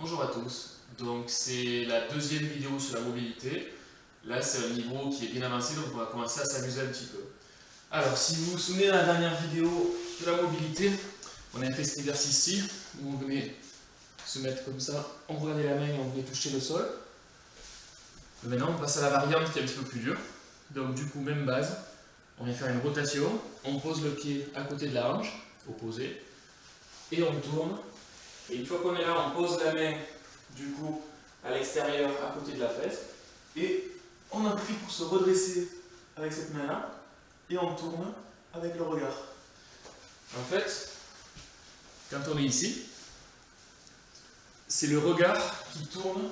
Bonjour à tous, donc c'est la deuxième vidéo sur la mobilité. Là c'est un niveau qui est bien avancé, donc on va commencer à s'amuser un petit peu. Alors si vous vous souvenez de la dernière vidéo de la mobilité, on a fait cet exercice-ci, où on venait se mettre comme ça, on regardait la main et on venait toucher le sol. Maintenant on passe à la variante qui est un petit peu plus dure. Donc du coup même base, on vient faire une rotation, on pose le pied à côté de la hanche, opposé, et on tourne. Et une fois qu'on est là, on pose la main du coup à l'extérieur à côté de la fesse et on appuie pour se redresser avec cette main là et on tourne avec le regard. En fait, quand on est ici, c'est le regard qui tourne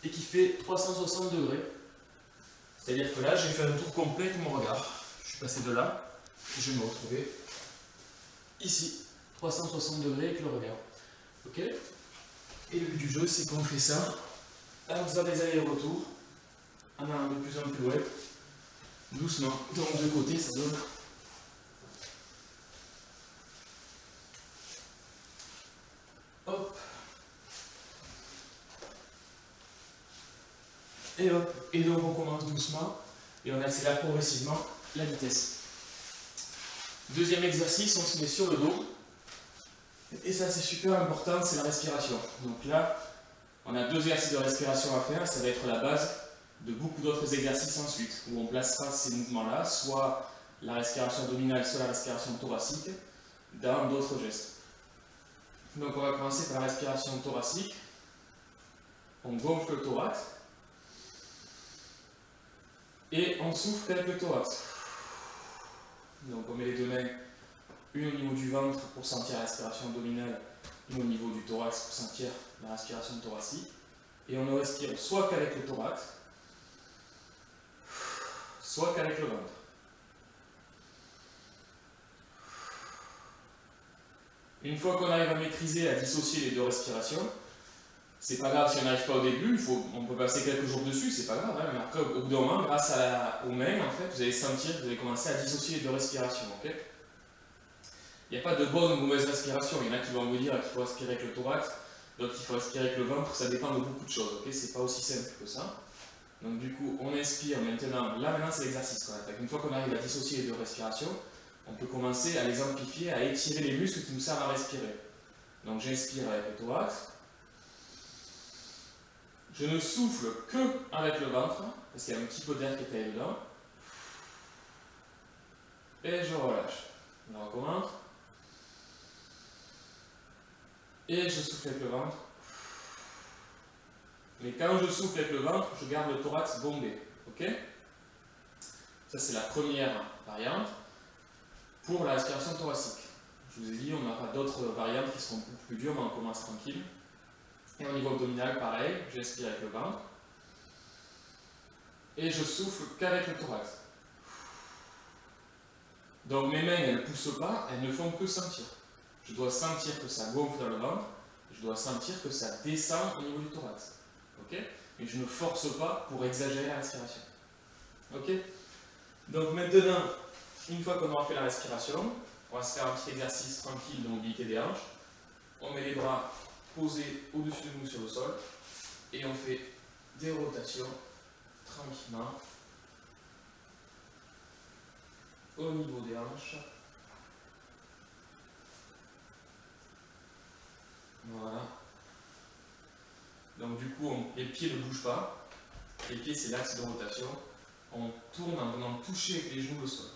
et qui fait 360 degrés. C'est-à-dire que là, j'ai fait un tour complet de mon regard. Je suis passé de là et je vais me retrouver ici. 360 degrés avec le regard. Ok? Et le but du jeu, c'est qu'on fait ça en faisant des allers-retours, en allant de plus en plus loin, doucement. Donc de côté, ça donne. Hop. Et hop. Et donc on commence doucement et on accélère progressivement la vitesse. Deuxième exercice, on se met sur le dos. Et ça c'est super important, c'est la respiration. Donc là, on a deux exercices de respiration à faire, ça va être la base de beaucoup d'autres exercices ensuite, où on placera ces mouvements-là, soit la respiration abdominale, soit la respiration thoracique, dans d'autres gestes. Donc on va commencer par la respiration thoracique. On gonfle le thorax. Et on souffle avec le thorax. Donc on met les deux mains, une au niveau du ventre pour sentir la respiration abdominale, une au niveau du thorax pour sentir la respiration thoracique. Et on ne respire soit qu'avec le thorax, soit qu'avec le ventre. Une fois qu'on arrive à maîtriser, à dissocier les deux respirations, c'est pas grave si on n'arrive pas au début, on peut passer quelques jours dessus, c'est pas grave, hein, mais après au bout d'un moment, grâce aux mains, en fait, vous allez sentir, vous allez commencer à dissocier les deux respirations. Okay, il n'y a pas de bonne ou mauvaise respiration, il y en a qui vont vous dire qu'il faut respirer avec le thorax, d'autres qu'il faut respirer avec le ventre, ça dépend de beaucoup de choses, okay, c'est pas aussi simple que ça. Donc du coup, on inspire maintenant, là maintenant c'est l'exercice qu'on attaque. Une fois qu'on arrive à dissocier les deux respirations, on peut commencer à les amplifier, à étirer les muscles qui nous servent à respirer. Donc j'inspire avec le thorax. Je ne souffle que avec le ventre, parce qu'il y a un petit peu d'air qui est allé dedans. Et je relâche. On recommence. Et je souffle avec le ventre. Mais quand je souffle avec le ventre, je garde le thorax bombé. Ok? Ça c'est la première variante pour la respiration thoracique. Je vous ai dit, on aura d'autres variantes qui seront beaucoup plus dures, mais on commence tranquille. Et au niveau abdominal, pareil, j'inspire avec le ventre. Et je souffle qu'avec le thorax. Donc mes mains, elles ne poussent pas, elles ne font que sentir. Je dois sentir que ça gonfle dans le ventre, je dois sentir que ça descend au niveau du thorax. Ok? Mais je ne force pas pour exagérer la respiration. Ok? Donc maintenant, une fois qu'on aura fait la respiration, on va se faire un petit exercice tranquille de mobilité des hanches. On met les bras posés au-dessus de nous sur le sol et on fait des rotations tranquillement au niveau des hanches. Voilà. Donc du coup, les pieds ne bougent pas. Les pieds, c'est l'axe de rotation. On tourne en venant toucher avec les genoux le sol.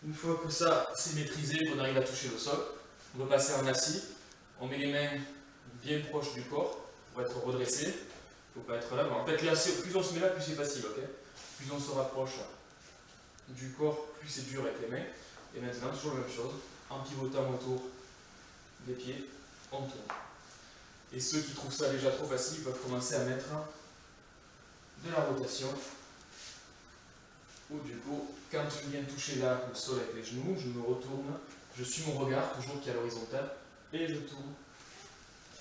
Une fois que ça c'est maîtrisé, qu'on arrive à toucher le sol, on va passer en assis. On met les mains bien proches du corps pour être redressé. Il ne faut pas être là. Mais en fait, là, plus on se met là, plus c'est facile. Okay, plus on se rapproche du corps, plus c'est dur avec les mains. Et maintenant, toujours la même chose. En pivotant autour des pieds, on tourne. Et ceux qui trouvent ça déjà trop facile, peuvent commencer à mettre de la rotation. Ou du coup, quand je viens toucher là le sol avec les genoux, je me retourne, je suis mon regard, toujours qui est à l'horizontale, et je tourne.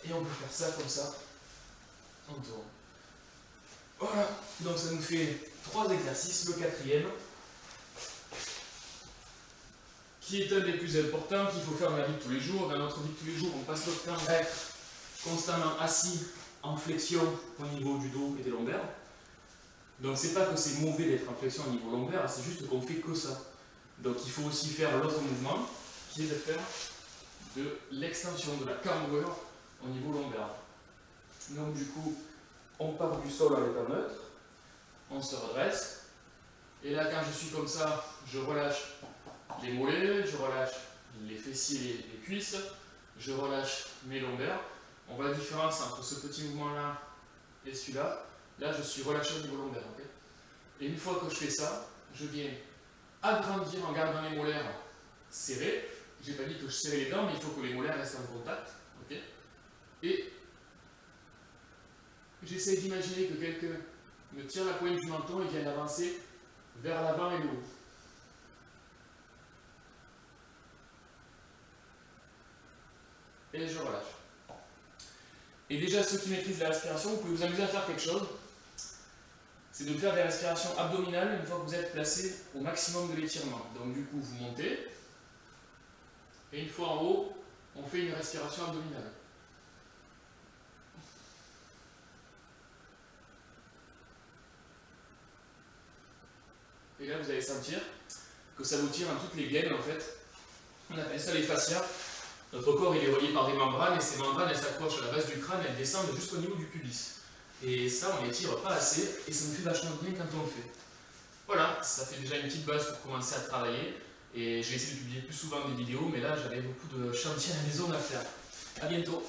Et on peut faire ça comme ça, on tourne. Voilà, donc ça nous fait 3 exercices, le quatrième, qui est un des plus importants, qu'il faut faire dans la vie de tous les jours. Dans notre vie de tous les jours, on passe notre temps à être constamment assis en flexion au niveau du dos et des lombaires. Donc c'est pas que c'est mauvais d'être en flexion au niveau lombaire, c'est juste qu'on fait que ça. Donc il faut aussi faire l'autre mouvement, qui est de faire de l'extension de la cambrure au niveau lombaire. Donc du coup, on part du sol en étant neutre, on se redresse, et là quand je suis comme ça, je relâche les mollets, je relâche les fessiers, les cuisses, je relâche mes lombaires. On voit la différence entre ce petit mouvement-là et celui-là. Là, je suis relâché au niveau lombaire. Okay, et une fois que je fais ça, je viens agrandir en gardant les molaires serrés. Je n'ai pas dit que je serrais les dents, mais il faut que les molaires restent en contact. Okay, et j'essaie d'imaginer que quelqu'un me tire la poigne du menton et vient avancer vers l'avant et le haut. Et je relâche. Et déjà, ceux qui maîtrisent la respiration, vous pouvez vous amuser à faire quelque chose. C'est de faire des respirations abdominales une fois que vous êtes placé au maximum de l'étirement. Donc du coup, vous montez. Et une fois en haut, on fait une respiration abdominale. Et là, vous allez sentir que ça vous tire dans toutes les gaines en fait. On appelle ça les fascias. Notre corps il est relié par des membranes et ces membranes elles s'accrochent à la base du crâne et elles descendent jusqu'au niveau du pubis. Et ça on les tire pas assez et ça nous fait vachement bien quand on le fait. Voilà, ça fait déjà une petite base pour commencer à travailler et je vais essayer de publier plus souvent des vidéos mais là j'avais beaucoup de chantiers à la maison à faire. A bientôt.